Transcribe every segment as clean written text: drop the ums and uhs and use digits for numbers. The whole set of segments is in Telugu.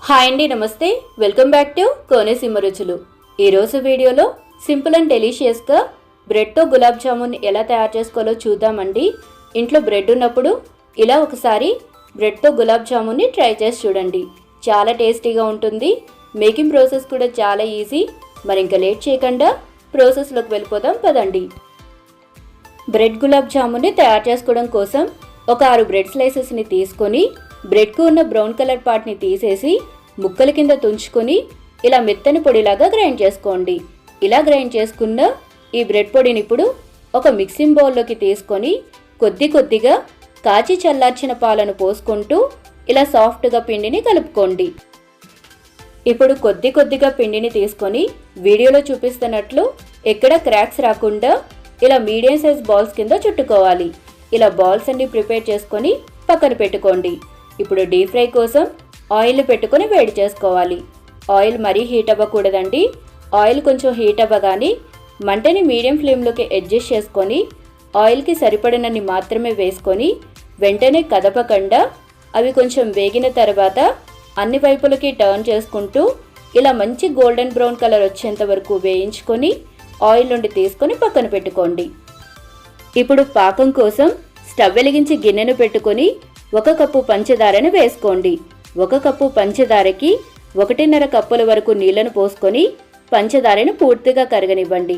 హాయ్ అండి, నమస్తే. వెల్కమ్ బ్యాక్ టు కోనసీమ రుచులు. ఈరోజు వీడియోలో సింపుల్ అండ్ డెలిషియస్గా బ్రెడ్తో గులాబ్ జామున్ ఎలా తయారు చేసుకోవాలో చూద్దామండి. ఇంట్లో బ్రెడ్ ఉన్నప్పుడు ఇలా ఒకసారి బ్రెడ్తో గులాబ్ జామున్ని ట్రై చేసి చూడండి. చాలా టేస్టీగా ఉంటుంది. మేకింగ్ ప్రాసెస్ కూడా చాలా ఈజీ. మరి ఇంకా లేట్ చేయకుండా ప్రాసెస్లోకి వెళ్ళిపోదాం పదండి. బ్రెడ్ గులాబ్ జామున్ని తయారు చేసుకోవడం కోసం ఒక 6 బ్రెడ్ స్లైసెస్ని తీసుకొని బ్రెడ్కు ఉన్న బ్రౌన్ కలర్ పార్ట్ని తీసేసి ముక్కల కింద తుంచుకొని ఇలా మెత్తని పొడిలాగా గ్రైండ్ చేసుకోండి. ఇలా గ్రైండ్ చేసుకున్న ఈ బ్రెడ్ పొడిని ఇప్పుడు ఒక మిక్సింగ్ బౌల్లోకి తీసుకొని కొద్దిగా కాచి చల్లార్చిన పాలను పోసుకుంటూ ఇలా సాఫ్ట్గా పిండిని కలుపుకోండి. ఇప్పుడు కొద్దిగా పిండిని తీసుకొని వీడియోలో చూపిస్తున్నట్లు ఎక్కడ క్రాక్స్ రాకుండా ఇలా మీడియం సైజ్ బాల్స్ కింద చుట్టుకోవాలి. ఇలా బాల్స్ అన్ని ప్రిపేర్ చేసుకొని పక్కన పెట్టుకోండి. ఇప్పుడు డీప్ ఫ్రై కోసం ఆయిల్ పెట్టుకొని వేడి చేసుకోవాలి. ఆయిల్ మరీ హీట్ అవ్వకూడదండి. ఆయిల్ కొంచెం హీట్ అవ్వగానే మంటని మీడియం ఫ్లేమ్లోకి అడ్జస్ట్ చేసుకొని ఆయిల్కి సరిపడినన్ని మాత్రమే వేసుకొని వెంటనే కదపకుండా అవి కొంచెం వేగిన తర్వాత అన్ని వైపులకి టర్న్ చేసుకుంటూ ఇలా మంచి గోల్డెన్ బ్రౌన్ కలర్ వచ్చేంత వరకు వేయించుకొని ఆయిల్ నుండి తీసుకొని పక్కన పెట్టుకోండి. ఇప్పుడు పాకం కోసం స్టవ్ వెలిగించి గిన్నెను పెట్టుకొని 1 కప్పు పంచదారను వేసుకోండి. 1 కప్పు పంచదారకి 1.5 కప్పుల వరకు నీళ్లను పోసుకొని పంచదారను పూర్తిగా కరగనివ్వండి.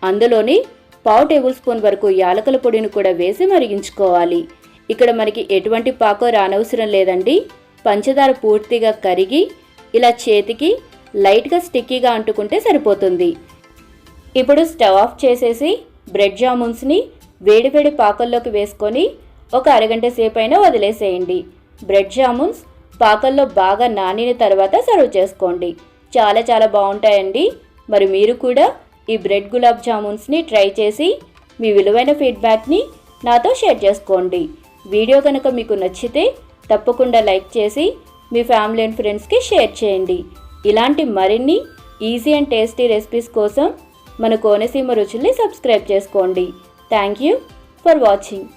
అందులోని 1/2 టేబుల్ స్పూన్ వరకు యాలకుల పొడిని కూడా వేసి మరిగించుకోవాలి. ఇక్కడ మనకి ఎటువంటి పాకో రానవసరం లేదండి. పంచదార పూర్తిగా కరిగి ఇలా చేతికి లైట్గా స్టిక్కీగా అంటుకుంటే సరిపోతుంది. ఇప్పుడు స్టవ్ ఆఫ్ చేసేసి బ్రెడ్ జామున్స్ని వేడివేడి పాకల్లోకి వేసుకొని ఒక అరగంట సేపు అయినా వదిలేసేయండి. బ్రెడ్ జామున్స్ పాకల్లో బాగా నానిన తర్వాత సర్వ్ చేసుకోండి. చాలా బాగుంటాయండి. మరి మీరు కూడా ఈ బ్రెడ్ గులాబ్ జామున్స్ని ట్రై చేసి మీ విలువైన ఫీడ్బ్యాక్ని నాతో షేర్ చేసుకోండి. వీడియో కనుక మీకు నచ్చితే తప్పకుండా లైక్ చేసి మీ ఫ్యామిలీ అండ్ ఫ్రెండ్స్కి షేర్ చేయండి. ఇలాంటి మరిన్ని ఈజీ అండ్ టేస్టీ రెసిపీస్ కోసం మన కోనసీమ రుచుల్ని సబ్స్క్రైబ్ చేసుకోండి. Thank you for watching.